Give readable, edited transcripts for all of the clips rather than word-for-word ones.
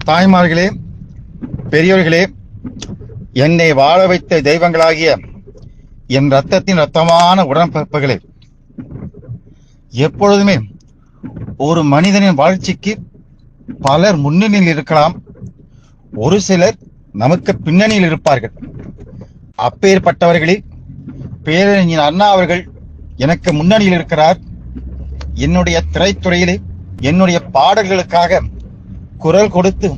தாய்மார்களே, பெரியோர்களே, என்னை வாழ வைத்த தெய்வங்களாகிய என் ரத்தத்தின் ரத்தமான உடன்பிறப்புகளே, எப்பொழுதுமே ஒரு மனிதனின் வாழ்ச்சிக்கு பலர் முன்னணியில் இருக்கலாம், ஒரு சிலர் நமக்கு பின்னணியில் இருப்பார்கள். அப்பேற்பட்டவர்களில் பேரறிஞர் அண்ணா அவர்கள் எனக்கு முன்னணியில் இருக்கிறார். என்னுடைய திரைத்துறையிலே என்னுடைய பாடல்களுக்காக குரல் கொடுத்து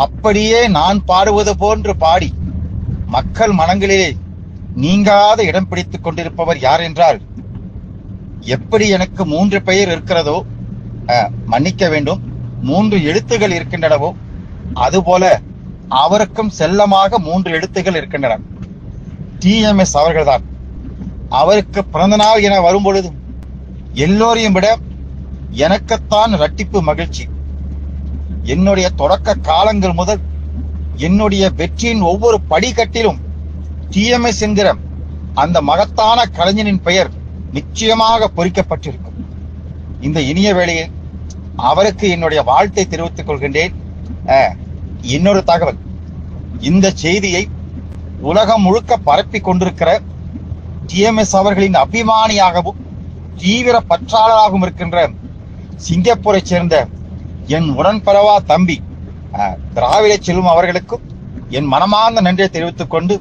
அப்படியே நான் பாடுவது போன்று பாடி மக்கள் மனங்களிலே நீங்காத இடம் பிடித்துக் கொண்டிருப்பவர் யார் என்றால், எப்படி எனக்கு 3 பெயர் இருக்கிறதோ, மன்னிக்க வேண்டும், 3 எழுத்துகள் இருக்கின்றனவோ, அதுபோல அவருக்கும் செல்லமாக 3 எழுத்துகள் இருக்கின்றன. TMS அவர்கள்தான். அவருக்கு பிறந்த நாள் என வரும்பொழுது எல்லோரையும் விட எனக்குத்தான் இரட்டிப்பு மகிழ்ச்சி. என்னுடைய தொடக்க காலங்கள் முதல் என்னுடைய வெற்றியின் ஒவ்வொரு படிக்கட்டிலும் TMS என்கிற அந்த மகத்தான கலைஞனின் பெயர் நிச்சயமாக பொறிக்கப்பட்டிருக்கும். இந்த இனிய வேளையில் அவருக்கு என்னுடைய வாழ்த்தை தெரிவித்துக் கொள்கின்றேன். இன்னொரு தகவல், இந்த செய்தியை உலகம் முழுக்க பரப்பி கொண்டிருக்கிற TMS அவர்களின் அபிமானியாகவும் தீவிர பற்றாளராகவும் இருக்கின்ற சிங்கப்பூரை சேர்ந்த என் உடன்பிறவா தம்பி திராவிட செல்வம் அவர்களுக்கும் என் மனமார்ந்த நன்றியை தெரிவித்துக் கொண்டு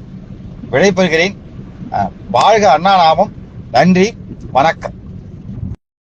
விடைபெறுகிறேன். வாழ்க அண்ணா நாமம். நன்றி, வணக்கம்.